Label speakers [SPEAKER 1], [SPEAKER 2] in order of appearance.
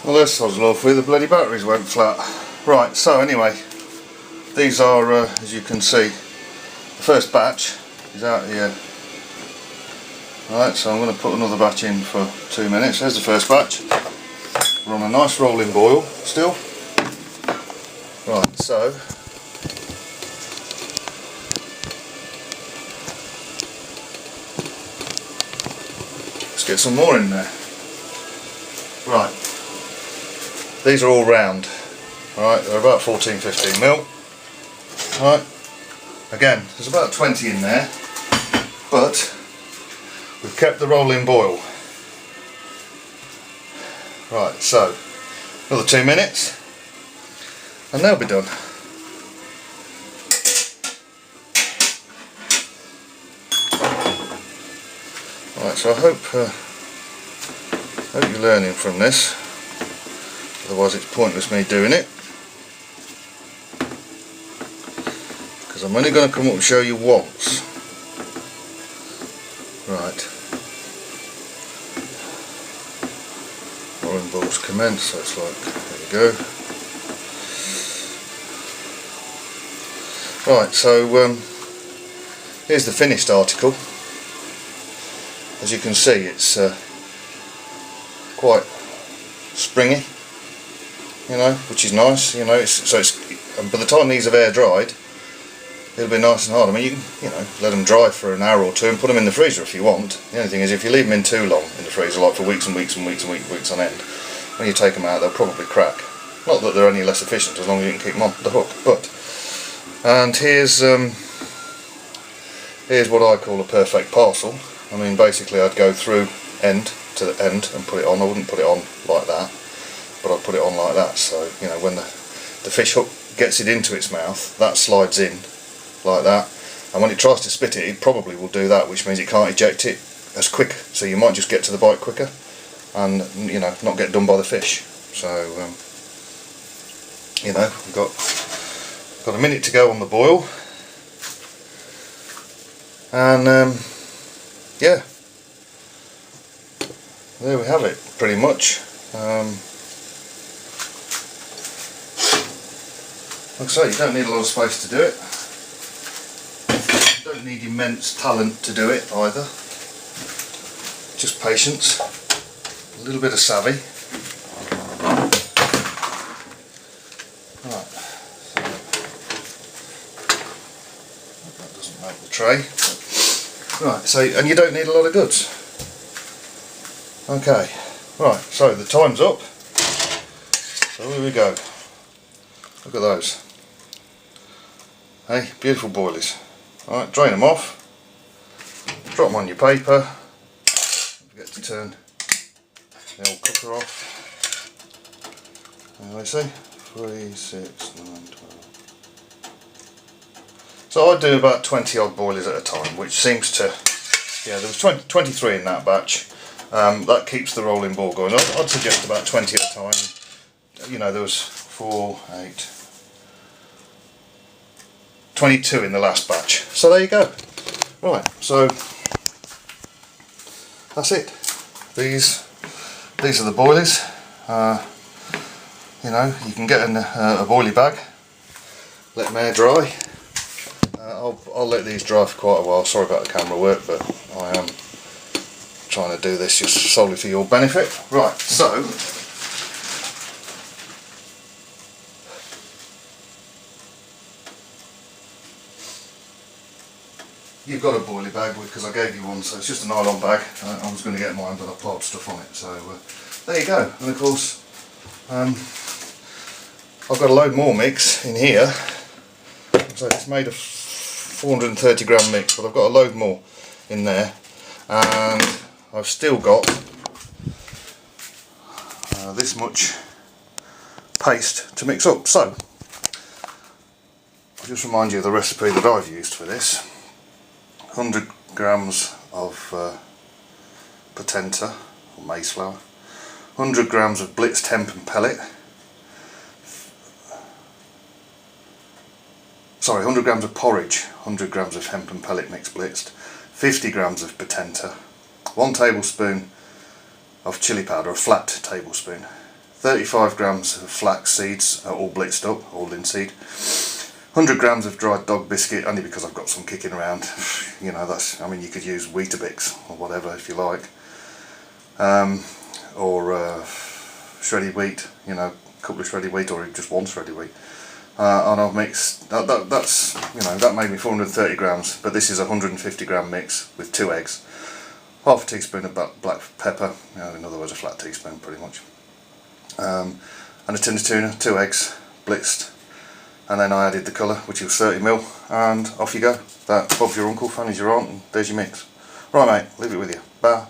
[SPEAKER 1] Well, that's sod's law for you, the bloody batteries went flat. Right, so anyway, these are, as you can see, the first batch is out here. Right, so I'm going to put another batch in for 2 minutes. There's the first batch. We're on a nice rolling boil still. Right, so let's get some more in there. Right, these are all round. Alright, they're about 14-15 mil. Right, again, there's about 20 in there, but we've kept the rolling boil. Right, so another 2 minutes and they'll be done. Right, so I hope you're learning from this, otherwise it's pointless me doing it, because I'm only going to come up and show you once. Right, rolling balls commence, so it's like, there we go. Right, so here's the finished article. As you can see, it's quite springy, you know, which is nice. You know, and by the time these have air dried, it'll be nice and hard. I mean, you can, let them dry for an hour or two and put them in the freezer if you want. The only thing is, if you leave them in too long in the freezer, like for weeks and weeks and weeks and weeks on end, when you take them out, they'll probably crack. Not that they're any less efficient, as long as you can keep them on the hook. And here's what I call a perfect parcel. I mean, basically I'd go through end to the end and put it on. I wouldn't put it on like that, but I'd put it on like that, so when the fish hook gets it into its mouth, that slides in like that, and when it tries to spit it, it probably will do that, which means it can't eject it as quick, so you might just get to the bite quicker and not get done by the fish. So we've got a minute to go on the boil, and yeah, there we have it, pretty much. Like I say, you don't need a lot of space to do it. You don't need immense talent to do it either. Just patience, a little bit of savvy. Right, so that doesn't make the tray. Right, so, and you don't need a lot of goods. Okay, right, so the time's up. So here we go. Look at those. Hey, beautiful boilies. Alright, drain them off. Drop them on your paper. Don't forget to turn the old cooker off. There we see. 3, 6, 9, 12. So I do about 20 odd boilies at a time, which seems to, there was 23 in that batch. That keeps the rolling ball going. I'd suggest about 20 at a time. There was 4, 8, 22 in the last batch. So there you go. Right, so that's it. These are the boilies. You can get in a boilie bag, let them air dry. I'll let these dry for quite a while. Sorry about the camera work, but I am trying to do this just solely for your benefit. Right, so you've got a boilie bag because I gave you one, so it's just a nylon bag. I was going to get mine, but I piled stuff on it. So there you go. And of course, I've got a load more mix in here. So it's made of 430 gram mix, but I've got a load more in there, and I've still got this much paste to mix up. So I'll just remind you of the recipe that I've used for this. 100 grams of patenta or maize flour, 100 grams of blitzed hempen pellet, 100 grams of porridge, 100 grams of hempen pellet mixed blitzed, 50 grams of patenta, 1 tablespoon of chili powder, a flat tablespoon, 35 grams of flax seeds, all blitzed up, all linseed. 100 grams of dried dog biscuit, only because I've got some kicking around. You know, that's, I mean, you could use Weetabix or whatever if you like, or shredded wheat, you know, a couple of shredded wheat, or just one shredded wheat. And I've mixed, that's, you know, that made me 430 grams, but this is a 150 gram mix with 2 eggs, half a teaspoon of black pepper, you know, in other words a flat teaspoon pretty much, and a tin of tuna, 2 eggs, blitzed, and then I added the colour, which was 30ml, and off you go. That Bob's your uncle, Fanny's your aunt, and there's your mix. Right mate, leave it with you. Bye.